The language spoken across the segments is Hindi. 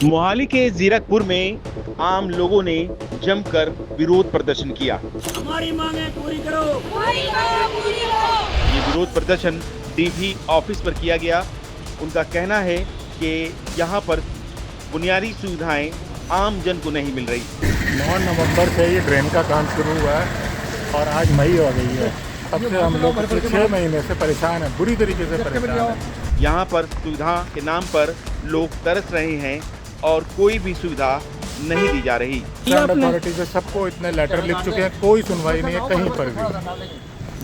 मोहाली के जीरकपुर में आम लोगों ने जमकर विरोध प्रदर्शन किया। हमारी मांगे पूरी करो। ये विरोध प्रदर्शन डीवी ऑफिस पर किया गया। उनका कहना है कि यहाँ पर बुनियादी सुविधाएं आम जन को नहीं मिल रही। 9 नवंबर से ये ड्रेन का काम शुरू हुआ है और आज मई हो गई है। अब से हम लोग 6 महीने से परेशान हैं, बुरी तरीके से परेशान हैं। यहाँ पर सुविधा के नाम पर लोग तरस रहे हैं और कोई भी सुविधा नहीं दी जा रही। अथॉरिटी से सबको इतने लेटर लिख चुके हैं, कोई सुनवाई नहीं है कहीं पर भी।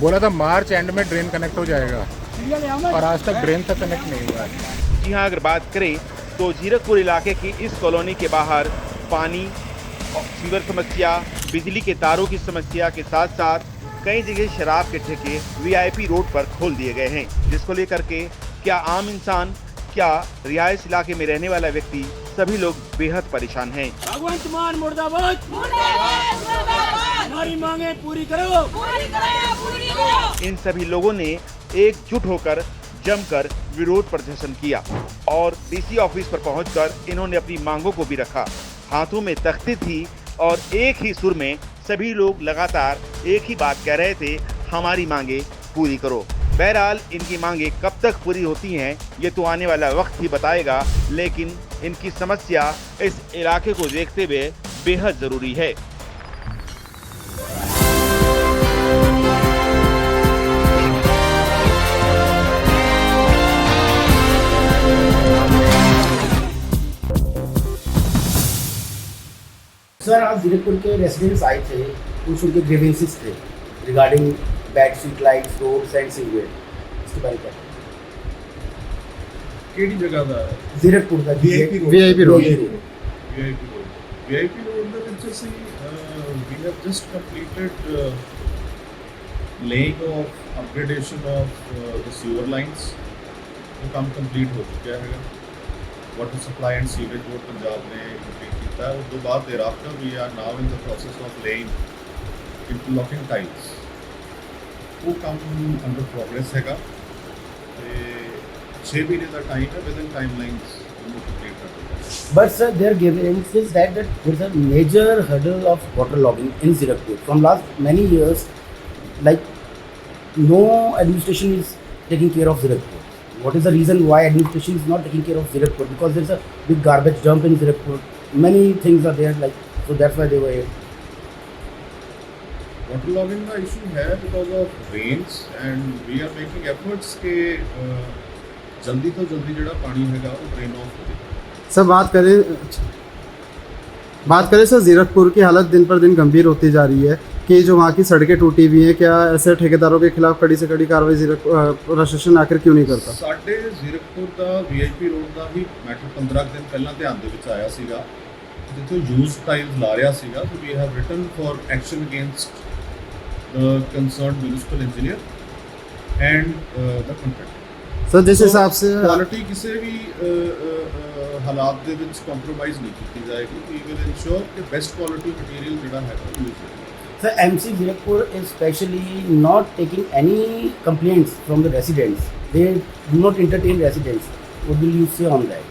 बोला था मार्च एंड में ड्रेन कनेक्ट हो जाएगा और आज तक ड्रेन तक कनेक्ट नहीं हुआ है। जी हाँ, अगर बात करें तो जीरकपुर इलाके की इस कॉलोनी के बाहर पानी, सीवर समस्या, बिजली के तारों की समस्या के साथ साथ कई जगह शराब के ठेके वीआईपी रोड पर खोल दिए गए हैं, जिसको लेकर के क्या आम इंसान, क्या रिहायश इलाके में रहने वाला व्यक्ति, सभी लोग बेहद परेशान हैं। भगवंत मान मुर्दाबाद, हमारी मांगे पूरी करो। इन सभी लोगों ने एकजुट होकर जमकर विरोध प्रदर्शन किया और डीसी ऑफिस पर पहुंचकर इन्होंने अपनी मांगों को भी रखा। हाथों में तख्ती थी और एक ही सुर में सभी लोग लगातार एक ही बात कह रहे थे, हमारी मांगे पूरी करो। बहरहाल इनकी मांगे कब तक पूरी होती हैं ये तो आने वाला वक्त ही बताएगा, लेकिन इनकी समस्या इस इलाके को देखते हुए बेहद जरूरी है। सर, आज जीरकपुर के रेसिडेंट्स आए थे, कुछ उनके ग्रीवेंसेस थे regarding bad street lights, roads and sewerage. इसके बारे में केड़ी जगह दा जीरकपुर का वीआईपी रोड वीआईपी रोड ਦੇ ਵਿੱਚ ਅਸੀਂ we have just completed laying of upgradation of the sewer lines। वो काम कंप्लीट हो चुका है। Water supply and sewerage board Punjab ने कंप्लीट किया है। उसके बाद thereafter we are now in the process of laying interlocking tiles। वो काम अंडर प्रोग्रेस हैगा ते 6 महीने का टाइम है, विद इन टाइमलाइंस वो कंप्लीट कर देंगे। But sir, their grievance is that there is a major hurdle of water logging in Zirakpur from last many years. Like no administration is taking care of Zirakpur. What is the reason why administration is not taking care of Zirakpur? Because there is a big garbage dump in Zirakpur. Many things are there, like so that's why they were here. Water logging का इशू है because of rains and we are making efforts के जल्दी तो जल्दी जो पानी हैगा वो ड्रेन ऑफ हो जाए। सर बात करें सर, जीरकपुर की हालत दिन पर दिन गंभीर होती जा रही है कि जो वहाँ की सड़कें टूटी हुई हैं, क्या ऐसे ठेकेदारों के खिलाफ कड़ी से कड़ी कार्रवाई प्रशासन आखिर क्यों नहीं करता? साडे जीरकपुर का वीआईपी रोड का भी मैटर 15 दिन पहला ध्यान दे विच आया सीगा, जिथे यूज टाइल्स ला रहा सीगा। तो we have written for action against the concerned municipal engineer and the contractor. Sir, जिस हिसाब से क्वालिटी किसी भी हालात दे विच कॉम्प्रोमाइज़ नहीं की जाएगी। वी विल इंश्योर कि बेस्ट क्वालिटी मटीरियल जोड़ा है यूज होगा। Sir, MC Zirakpur is specially not taking any complaints from the residents. They do not entertain residents. What will you say on that?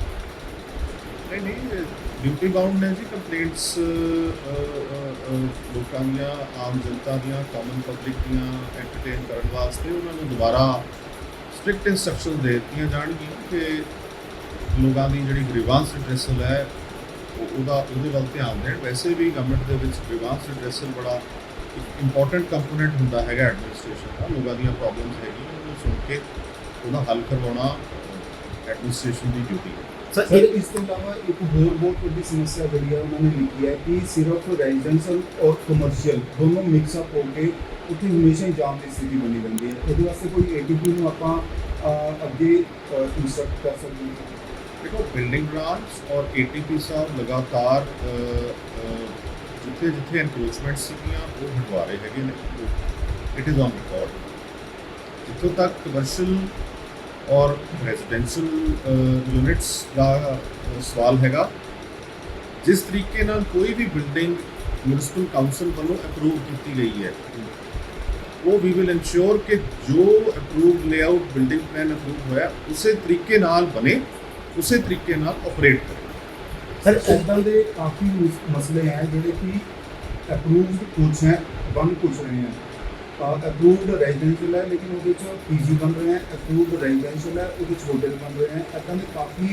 नहीं ड्यूटी बाउंड ने जी कंप्लेंट्स लोगों दियां, आम जनता दियां, कॉमन पब्लिक दियां एंटरटेन करने वास्ते उन्होंने दोबारा स्ट्रिक्ट इंस्ट्रक्शन दे दित्तियां जाणगियां कि लोगों की जिहड़ी ग्रीवांस रिड्रेसल है ਉਹਦੇ ਵੱਲ ਧਿਆਨ ਦੇਣ। ਵੈਸੇ ਵੀ ਗਵਰਨਮੈਂਟ ਦੇ ਵਿੱਚ ਗ੍ਰੀਵਾਂਸ ਰਿਡਰੈਸਲ ਬੜਾ ਇੱਕ ਇੰਪੋਰਟੈਂਟ ਕੰਪੋਨੈਂਟ ਹੁੰਦਾ ਹੈਗਾ ਐਡਮਿਨਿਸਟ੍ਰੇਸ਼ਨ ਦਾ। ਲੋਕਾਂ ਦੀਆਂ ਪ੍ਰੋਬਲਮਸ ਹੈਗੀਆਂ ਉਹਨੂੰ ਸੁਣ ਕੇ ਉਹਦਾ ਹੱਲ ਕਰਵਾਉਣਾ ਐਡਮਿਨਿਸਟ੍ਰੇਸ਼ਨ ਦੀ ਡਿਊਟੀ ਹੈ। सर इस तो अलावा एक होर बहुत बड़ी समस्या करी है उन्होंने लिखी है कि सिर्फ रेजिडेंशियल और कमर्शियल दोनों मिक्सअप होकर उत्थे हमेशा ही जाम की स्थिति बनी रहती है। ये वास्ते कोई एडीपी ਨੂੰ ਆਪਾਂ ਅੱਗੇ इंस्ट्रक्ट कर सकते हैं? देखो बिल्डिंग ब्रांच और एटीपी साहब लगातार जिथे जिथे एनक्रोचमेंट सीगियां वो हटवा रहे हैगे ने। It is on record. जितों तक कमर्शियल और रेजिडेंशियल यूनिट्स का सवाल हैगा, जिस तरीके नाल कोई भी बिल्डिंग म्यूनिसिपल काउंसिल वालों अप्रूव की गई है वो वी विल इंश्योर कि जो approved layout building plan approve होया उसे तरीके नाल बने, उसे तरीके नाल ऑपरेट करे। सर इदां दे काफ़ी मसले हैं ਜਿਹੜੇ कि अप्रूव्ड कुछ हैं बन कुछ रहे हैं। अप्रूव्ड रेजिडेंशियल है लेकिन ਉਹਦੇ ਚ पीजी बन रहे हैं, अप्रूव्ड रेजिडेंशियल है ਉਹਦੇ ਚ होटल बन रहे हैं। इदां ਦੇ काफ़ी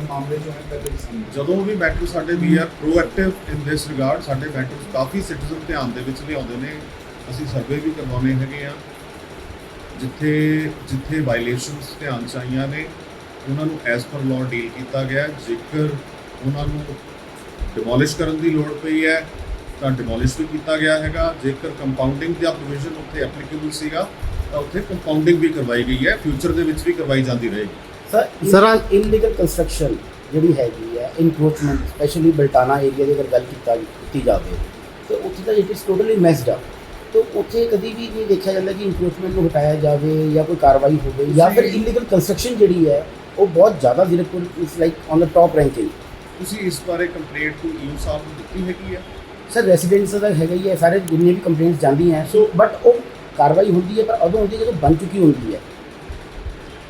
मामले जो हैं ਪਹਿਲੇ ਸਾਹਮਣੇ। ਜਦੋਂ ਵੀ ਮੈਟਰ ਸਾਡੇ we are proactive in this regard, ਸਾਡੇ ਮੈਟਰਸ ਕਾਫੀ ਸਿਟੀਜ਼ਨ ਧਿਆਨ ਦੇ ਵਿੱਚ ਲਿਆਉਂਦੇ ਨੇ, ਅਸੀਂ ਸਰਵੇ ਵੀ ਕਰਵਾਉਣੇ ਹੈਗੇ ਆ। ਜਿੱਥੇ ਵਾਇਲੇਸ਼ਨਸ ਧਿਆਨ 'ਚ ਆਈਆਂ ਨੇ ਉਹਨਾਂ ਨੂੰ ਐਜ਼ ਪਰ ਲਾਅ ਡੀਲ ਕੀਤਾ ਗਿਆ। ਜੇਕਰ ਉਹਨਾਂ ਨੂੰ ਡਿਮੋਲਿਸ਼ ਕਰਨ ਦੀ ਲੋੜ ਪਈ ਹੈ ਤਾਂ ਡਿਮੋਲਿਸ਼ ਵੀ ਕੀਤਾ ਗਿਆ ਹੈਗਾ। ਜੇਕਰ ਕੰਪਾਊਂਡਿੰਗ ਦਾ ਪ੍ਰੋਵੀਜ਼ਨ ਉੱਥੇ ਐਪਲੀਕੇਬਲ ਸੀਗਾ ਤਾਂ ਉੱਥੇ ਕੰਪਾਊਂਡਿੰਗ ਵੀ ਕਰਵਾਈ ਗਈ ਹੈ, ਫਿਊਚਰ ਦੇ ਵਿੱਚ ਵੀ ਕਰਵਾਈ ਜਾਂਦੀ ਰਹੇਗੀ। ਸਰ ਇਲੀਗਲ ਕੰਸਟਰਕਸ਼ਨ ਜਿਹੜੀ ਹੈਗੀ ਹੈ, ਇਨਕਰੋਚਮੈਂਟ ਸਪੈਸ਼ਲੀ ਬਲਟਾਨਾ ਏਰੀਆ ਦੀ ਅਗਰ ਗੱਲ ਕੀਤੀ ਜਾਵੇ ਤਾਂ ਉੱਥੇ ਤਾਂ it is totally messed up. तो ਉੱਥੇ ਕਦੀ ਵੀ ਨਹੀਂ ਦੇਖਿਆ ਜਾਂਦਾ ਕਿ ਇਨਕਰੋਚਮੈਂਟ ਨੂੰ ਹਟਾਇਆ ਜਾਵੇ ਜਾਂ ਕੋਈ ਕਾਰਵਾਈ ਹੋਵੇ ਜਾਂ ਫਿਰ ਇਲੀਗਲ ਕੰਸਟਰਕਸ਼ਨ ਜਿਹੜੀ ਹੈ ਉਹ ਬਹੁਤ ਜ਼ਿਆਦਾ Zirakpur is like on the top ranking. ਤੁਸੀਂ ਇਸ ਬਾਰੇ ਕੰਪਲੇਂਟ ਤੋਂ ਈਓ ਸਾਹਿਬ ਨੂੰ ਦਿੱਤੀ ਹੈਗੀ ਆ? ਸਰ ਰੈਸੀਡੈਂਟਸ ਦਾ ਹੈਗਾ ਹੀ ਹੈ, ਸਾਰੇ ਜਿੰਨੇ ਵੀ ਕੰਪਲੇਂਟਸ ਜਾਂਦੀ ਹੈ ਸੋ ਬਟ ਉਹ ਕਾਰਵਾਈ ਹੁੰਦੀ ਹੈ ਪਰ ਉਦੋਂ ਹੁੰਦੀ ਹੈ ਜਦੋਂ ਬਣ ਚੁੱਕੀ ਹੁੰਦੀ ਹੈ।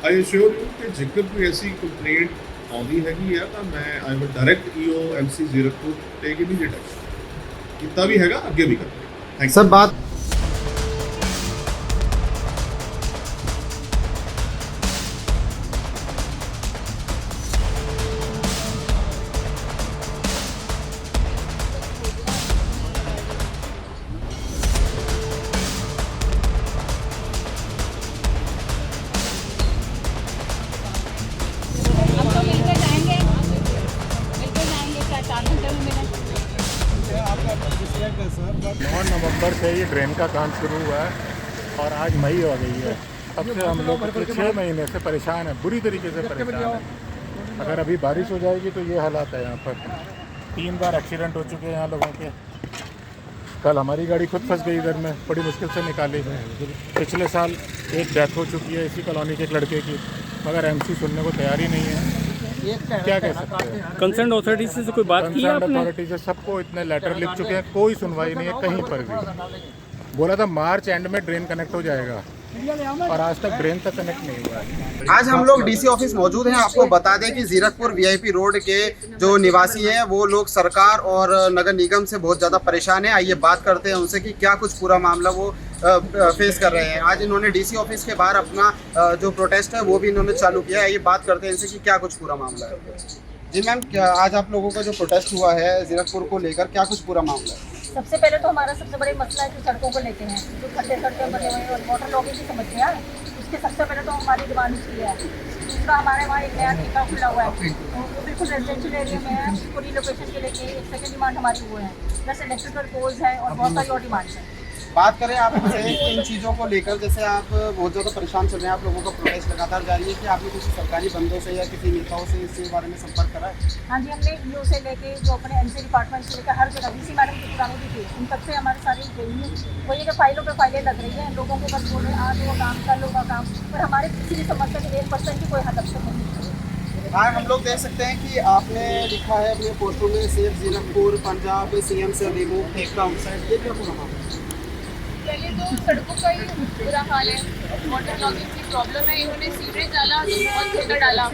ਆਈ ਅਸ਼ੋਰ ਯੂ ਕਿ ਜੇਕਰ ਕੋਈ ਐਸੀ ਕੰਪਲੇਂਟ ਆਉਂਦੀ ਹੈਗੀ ਆ ਤਾਂ ਮੈਂ I will direct EO MC Zirakpur take immediate action. ਕੀਤਾ ਵੀ ਹੈਗਾ, ਅੱਗੇ ਵੀ ਕਰਾਂਗੇ। ਥੈਂਕ सर बात नौ नवंबर से ये ड्रेन का काम शुरू हुआ है और आज मई हो गई है। तब से हम लोग 6 महीने से परेशान हैं, बुरी तरीके से परेशान हैं। अगर अभी बारिश हो जाएगी तो ये हालात है। यहाँ पर 3 बार एक्सीडेंट हो चुके हैं यहाँ लोगों के। कल हमारी गाड़ी खुद फंस गई इधर में, बड़ी मुश्किल से निकाली। पिछले साल एक डेथ हो चुकी है इसी कॉलोनी के एक लड़के की, मगर एमसी सुनने को तैयार ही नहीं है। क्या कह सकते हैं? कंसर्न अथॉरिटी से कोई बात की है आपने? अथॉरिटी से सबको इतने लेटर लिख चुके हैं, कोई सुनवाई नहीं है कहीं पर भी। बोला था मार्च एंड में ड्रेन कनेक्ट हो जाएगा और आज तक ड्रेन तक कनेक्ट नहीं हुआ है। आज हम लोग डीसी ऑफिस मौजूद हैं। आपको बता दें कि जीरकपुर वीआईपी रोड के जो निवासी हैं वो लोग सरकार और नगर निगम से बहुत ज़्यादा परेशान हैं। आइए बात करते हैं उनसे कि क्या कुछ पूरा मामला वो फेस कर रहे हैं। आज इन्होंने डीसी ऑफिस के बाहर अपना जो प्रोटेस्ट है वो भी इन्होंने चालू किया है। आइए बात करते हैं इनसे कि क्या कुछ पूरा मामला है। जी मैम, क्या आज आप लोगों का जो प्रोटेस्ट हुआ है जीरकपुर को लेकर, क्या कुछ पूरा मामला है? सबसे पहले तो हमारा सबसे बड़ी मसला है जो सड़कों को लेते हैं, जो खड्डे सड़कें बने हुए हैं और वाटर लॉगिंग की समस्या है, उसके सबसे पहले तो हमारी डिमांड इसकी है। दूसरा, हमारे वहाँ एक नया ठेका खुला हुआ है वो बिल्कुल रेजिडेंशियल एरिया में है, उसको रिलोकेशन के लेके एक सेकेंड डिमांड हमारी वो है, प्लस इलेक्ट्रिकल पोल्स है और बहुत सारी और डिमांड्स हैं। बात करें आप इन चीज़ों को लेकर, जैसे आप बहुत ज़्यादा परेशान चल रहे हैं, आप लोगों का प्रोटेस्ट लगातार जारी है, कि आपने किसी सरकारी बंदों से या किसी नेताओं से इस बारे में संपर्क करा है? हाँ जी, हमने ईओ से लेके जो अपने एमसी डिपार्टमेंट से लेकर हर जगह डीसी मैडम की पुरानी भी थी, उन तक से हमारे सारी वो ये कि फाइलों पे फाइलें लग रही हैं, लोगों को बस बोल रहे हैं आज वो काम कर लो का काम, पर हमारे किसी भी समस्या के 1% की कोई हद तक नहीं। हाँ, हम लोग देख सकते हैं कि आपने लिखा है अपने पोस्टों में सेफ जीरकपुर, पंजाब सीएम से रिमूव टेक डाउन साइड, ये क्या पूरा मामला? पहले तो सड़कों का ही बुरा हाल है, वाटर लॉगिंग की प्रॉब्लम है। इन्होंने सीवरेज डाला तो बहुत ठेका डाला,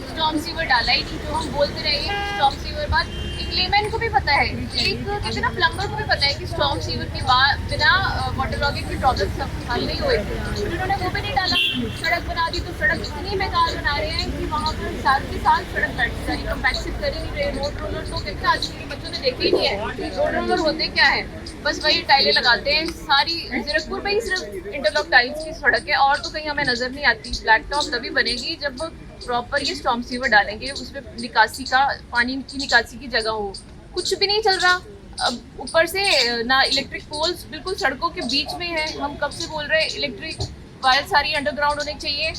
स्टॉर्म सीवर डाला ही नहीं। जो हम बोलते रहे स्टॉर्म सीवर बात एक लेमैन को भी पता है, एक कहते ना प्लम्बर को भी पता है कि स्टॉर्म सीवर के बाद बिना वाटर लॉगिंग की प्रॉब्लम सब हल नहीं हुए। तो इन्होंने वो भी नहीं डाला, सड़क बना दी। तो सड़क इतनी बेकार बना रहे हैं कि वहाँ पर साल के साल सड़क बैठ सारी कंपैक्सिव कर ही नहीं रहे। रोड रोलर तो कहते हैं आज के बच्चों ने देखे ही नहीं है रोड रोलर होते क्या है, बस वही टाइलें लगाते हैं। सारी जीरकपुर में ही सिर्फ इंटरलॉक टाइल्स की सड़क है और तो कहीं हमें नज़र नहीं आती। ब्लैक टॉप तभी बनेगी जब प्रॉपर ये स्टॉर्म सीवर डालेंगे, उसमें निकासी का पानी की निकासी की जगह हो। कुछ भी नहीं चल रहा। अब ऊपर से ना इलेक्ट्रिक पोल्स बिल्कुल सड़कों के बीच में है। हम कब से बोल रहे हैं इलेक्ट्रिक वायर सारी अंडरग्राउंड होनी चाहिए।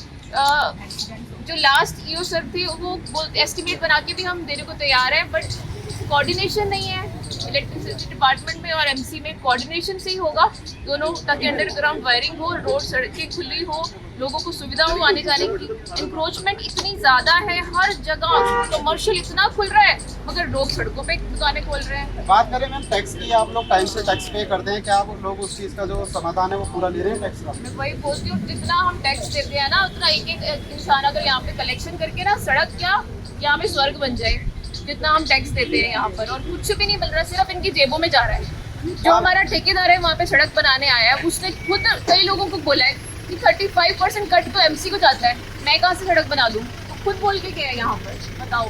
जो लास्ट ईओ सर थे वो एस्टिमेट बना के भी हम देने को तैयार है, बट कोऑर्डिनेशन नहीं है इलेक्ट्रिसिटी डिपार्टमेंट में और एमसी में। कोऑर्डिनेशन से ही होगा दोनों, ताकि अंडरग्राउंड वायरिंग हो, रोड सड़कें खुली हो, लोगों को सुविधा हो आने जाने की। इंक्रोचमेंट इतनी ज़्यादा है, हर जगह कमर्शियल इतना खुल रहा है मगर लोग सड़कों पे दुकानें खोल रहे हैं। बात करें मैम टैक्स की, आप लोग टाइम से टैक्स पे करते हैं, क्या आप लोग उस चीज़ का जो समाधान है वो पूरा ले रहे हैं टैक्स का? मैं वही बोलती हूँ, जितना हम टैक्स देते हैं ना उतना एक एक इंसान अगर यहाँ पे कलेक्शन करके ना सड़क क्या यहाँ पे स्वर्ग बन जाए, जितना हम टैक्स देते हैं यहाँ पर। और कुछ भी नहीं मिल रहा, सिर्फ इनकी जेबों में जा रहा है। जो हमारा ठेकेदार है वहाँ पे सड़क बनाने आया है, उसने खुद कई लोगों को बोला है कि 35% कट तो एमसी को जाता है, मैं कहाँ से सड़क बना दूँ? तो खुद बोल के गया है यहाँ पर। बताओ,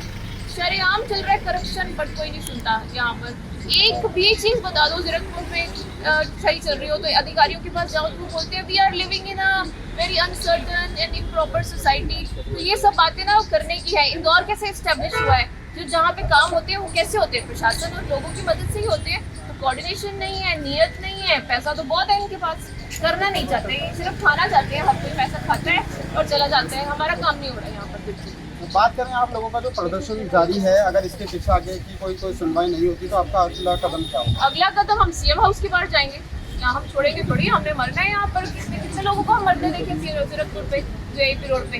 शरेआम चल रहा है करप्शन, बट कोई नहीं सुनता यहाँ पर। एक भी चीज़ बता दो जीरकपुर में सही चल रही हो तो अधिकारियों के पास जाओ तो वो बोलते हैं we are living in a very uncertain and improper society. तो ये सब बातें ना करने की है। इंदौर कैसे इस्टेब्लिश हुआ है, जो जहाँ पे काम होते हैं वो कैसे होते हैं? प्रशासन और लोगों की मदद से ही होते हैं। तो कोऑर्डिनेशन नहीं है, नियत नहीं है, पैसा तो बहुत है इनके पास, करना नहीं चाहते, सिर्फ खाना चाहते हैं। हर कोई पैसा खाता है और चला जाता है, हमारा काम नहीं हो रहा है यहाँ पर बिल्कुल। बात करें आप लोगों का जो प्रदर्शन जारी है, अगर इसके पीछे आगे की कोई सुनवाई नहीं होती तो आपका अगला कदम क्या होगा? अगला कदम हम सीएम हाउस के बाहर जाएंगे, यहाँ हम छोड़ेंगे थोड़ी, हमने मरना है यहाँ पर। कितने लोगों को हम मरते देखें जीरकपुर पे, वीआईपी रोड पे,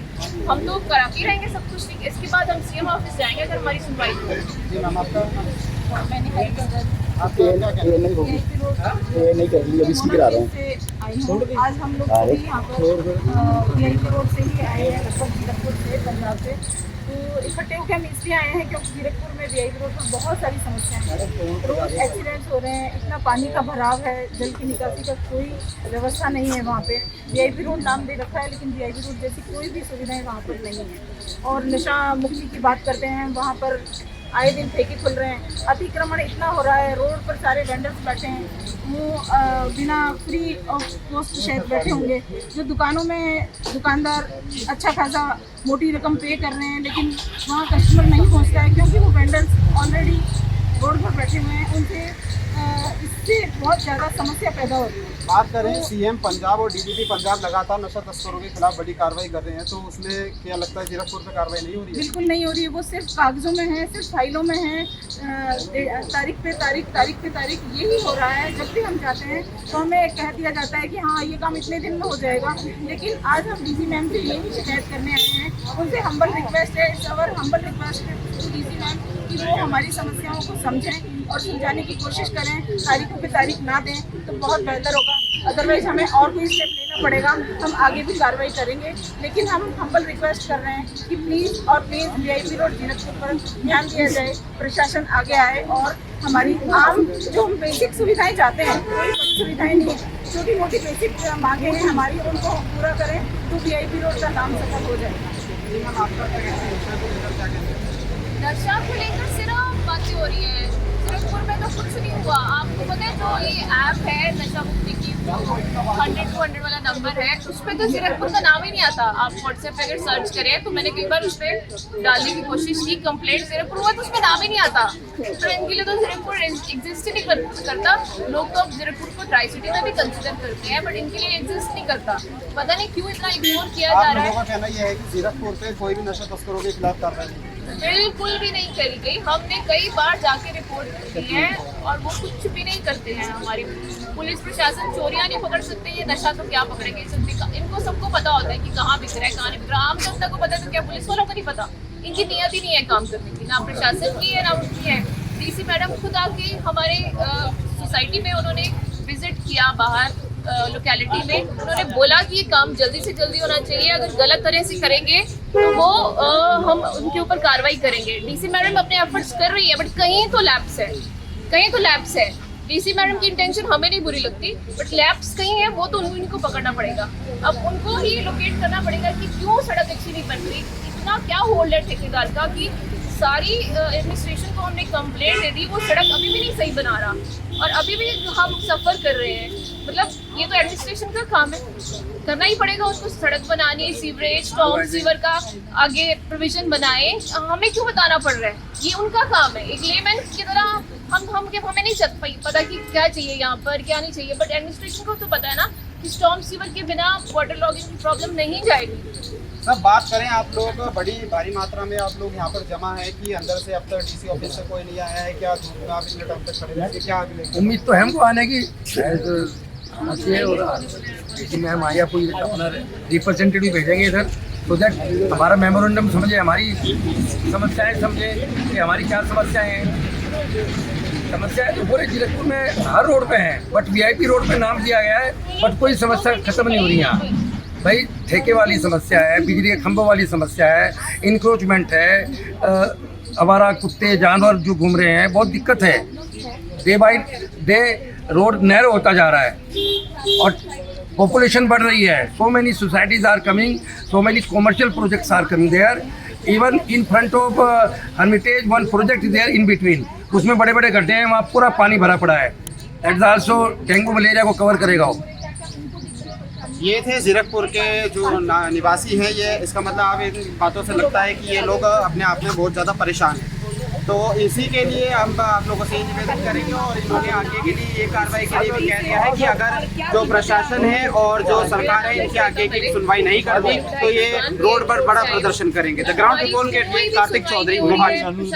हम तो कराती रहेंगे सब कुछ। ठीक है, इसके बाद हम सीएम ऑफिस जाएंगे अगर हमारी सुनवाई हो। जी मैम, आपका मैंने आपके नहीं होगी, नहीं कर ली, अभी इसकी करा रहा हूँ। आज हम लोग सभी यहाँ पर वीआईपी रोड से ही आए हैं, लगभग जीरकपुर से, पंजाब से। तो इकट्ठे होकर हम इसलिए आए हैं क्योंकि जीरकपुर में वीआईपी रोड पर बहुत सारी समस्याएं हैं। रोज एक्सीडेंट्स हो रहे हैं, इतना पानी का भराव है, जल की निकासी का कोई व्यवस्था नहीं है वहाँ पे। वीआईपी रोड नाम दे रखा है लेकिन वीआईपी रोड जैसी कोई भी सुविधाएं वहाँ पर नहीं है। और नशा मुक्ति की बात करते हैं, वहाँ पर आए दिन ठेके खुल रहे हैं, अतिक्रमण इतना हो रहा है, रोड पर सारे वेंडर्स बैठे हैं, वो बिना फ्री ऑफ कॉस्ट शायद बैठे होंगे। जो दुकानों में दुकानदार अच्छा खासा मोटी रकम पे कर रहे हैं लेकिन वहाँ कस्टमर नहीं पहुँचता है क्योंकि वो वेंडर्स ऑलरेडी रोड पर बैठे हुए हैं। उनसे इससे बहुत ज़्यादा समस्या पैदा होती है। बात करें सीएम पंजाब और डीजीपी पंजाब लगातार नशा तस्करों के खिलाफ बड़ी कार्रवाई कर रहे हैं, तो उसमें क्या लगता है जीरकपुर पे कार्रवाई नहीं हो रही है? बिल्कुल नहीं हो रही है, वो सिर्फ कागजों में है, सिर्फ फाइलों में है, तारीख पे तारीख यही हो रहा है। जब भी हम जाते हैं तो हमें कह दिया जाता है कि हाँ ये काम इतने दिन में हो जाएगा। लेकिन आज हम डीसी मैम से यही शिकायत करने आए हैं, उनसे हम्बल रिक्वेस्ट है, it's our humble request to DC ma'am कि वो हमारी समस्याओं को समझें और सुलझाने की कोशिश करें। तारीखों पे तारीख ना दें तो बहुत बेहतर होगा, अदरवाइज हमें और कोई स्टेप लेना पड़ेगा। हम आगे भी कार्रवाई करेंगे, लेकिन हम हम्बल रिक्वेस्ट कर रहे हैं कि प्लीज़ वीआईपी रोड जीरकपुर पर ध्यान दिया जाए, प्रशासन आगे आए और हमारी आम जो हम बेसिक सुविधाएं चाहते हैं, कोई बड़ी सुविधाएं नहीं है, छोटी मोटी बेसिक मांगे हैं हमारी, उनको हम पूरा करें तो वीआईपी रोड का नाम सफल हो जाएगा। नशा को लेकर सिर्फ बातें हो रही है, जीरकपुर में तो कुछ नहीं हुआ। आपको पता है जो ये ऐप है नशा मुक्ति की, 100-200 वाला नंबर है, उस पर तो जीरकपुर का नाम ही नहीं आता। आप व्हाट्सएप पे अगर सर्च करें तो मैंने कई बार उस पर डालने की कोशिश की, कंप्लेंट जीरकपुर हुआ तो उस पर नाम ही नहीं आता। तो इनके लिए तो जीरकपुर एग्जिस्ट ही नहीं करता। लोग तो अब जीरकपुर को ट्राई सिटी में भी कंसिडर करते हैं, बट इनके लिए एग्जिस्ट नहीं करता। पता नहीं क्यों इतना इग्नोर किया जा रहा है। लोगों का कहना यह है कि जीरकपुर पे कोई भी नशा तस्करों के खिलाफ कार्रवाई नहीं, बिल्कुल भी नहीं करी गई। हमने कई बार जाके रिपोर्ट की है और वो कुछ भी नहीं करते हैं। हमारी पुलिस प्रशासन चोरियां नहीं पकड़ सकते, ये नशा तो क्या पकड़ेंगे? इनको सबको पता होता है कि कहाँ बिक रहा है, कहाँ नहीं बिक रहा। आम जनता को पता है तो क्या पुलिस वालों को नहीं पता? इनकी नियत ही नहीं है काम करने की, ना प्रशासन की है ना उनकी है। डीसी मैडम खुद आके हमारे सोसाइटी में उन्होंने विजिट किया, बाहर लोकेलिटी में, उन्होंने बोला कि ये काम जल्दी से जल्दी होना चाहिए, अगर गलत तरह से करेंगे तो वो हम उनके ऊपर कार्रवाई करेंगे। डीसी मैडम अपने एफर्ट्स कर रही है, बट कहीं तो लैप्स है। डीसी मैडम की इंटेंशन हमें नहीं बुरी लगती, बट लैप्स कहीं है, वो तो उनको पकड़ना पड़ेगा। अब उनको ही लोकेट करना पड़ेगा कि क्यों सड़क अच्छी नहीं बन रही, इतना क्या होल्ड है ठेकेदार का कि सारी एडमिनिस्ट्रेशन को हमने कंप्लेंट दे दी, वो सड़क अभी भी नहीं सही बना रहा और अभी भी हम सफ़र कर रहे हैं। मतलब ये तो एडमिनिस्ट्रेशन का काम है, करना ही पड़ेगा उसको। सड़क बनानी, सीवरेज, स्टॉर्म सीवर का आगे प्रोविजन बनाए, हमें क्यों बताना पड़ रहा है? ये उनका काम है। एक लेमैन की तरह हमें नहीं पता कि क्या चाहिए यहाँ पर, क्या नहीं चाहिए, बट एडमिनिस्ट्रेशन को तो पता है ना कि स्टॉर्म सीवर के बिना वाटर लॉगिंग की प्रॉब्लम नहीं जाएगी। सब बात करें, आप लोग बड़ी भारी मात्रा में आप लोग यहाँ पर जमा है कि अंदर से अब तक डीसी ऑफिस से कोई नहीं आया है क्या? धूप में आप इतने टाइम तक खड़े रहेंगे, क्या अगले उम्मीद तो हमको आने की शायद लेकिन हम आया कोई अपना रिप्रेजेंटेटिव भेजेंगे इधर तो दैट हमारा मेमोरेंडम समझे, हमारी समस्याएं समझे कि हमारी क्या समस्याएं हैं। समस्याएं तो पूरे जीरकपुर में हर रोड पे हैं, बट वीआईपी रोड पे नाम दिया गया है, बट कोई समस्या खत्म नहीं हो रही यहाँ। भाई ठेके वाली समस्या है, बिजली के खंभों वाली समस्या है, इंक्रोचमेंट है, आवारा कुत्ते जानवर जो घूम रहे हैं, बहुत दिक्कत है। Day by day road narrow होता जा रहा है और पॉपुलेशन बढ़ रही है। So many societies are coming, so many commercial projects are coming there. Even in front of Hermitage one project there in between, उसमें बड़े बड़े गड्ढे हैं, वहाँ पूरा पानी भरा पड़ा है। That is also dengue malaria को कवर करेगा वो। ये थे जीरकपुर के जो निवासी हैं, ये इसका मतलब आप इन बातों से लगता है कि ये लोग अपने आप में बहुत ज़्यादा परेशान हैं। तो इसी के लिए हम आप लोगों से निवेदन करेंगे और इन्होंने आगे के लिए ये कार्रवाई के लिए भी कह दिया है कि अगर जो प्रशासन है और जो सरकार है इनकी आगे की सुनवाई नहीं करती तो ये रोड पर बड़ा प्रदर्शन करेंगे। द ग्राउंड रिपोर्ट के लिए कार्तिक चौधरी, मोहाली।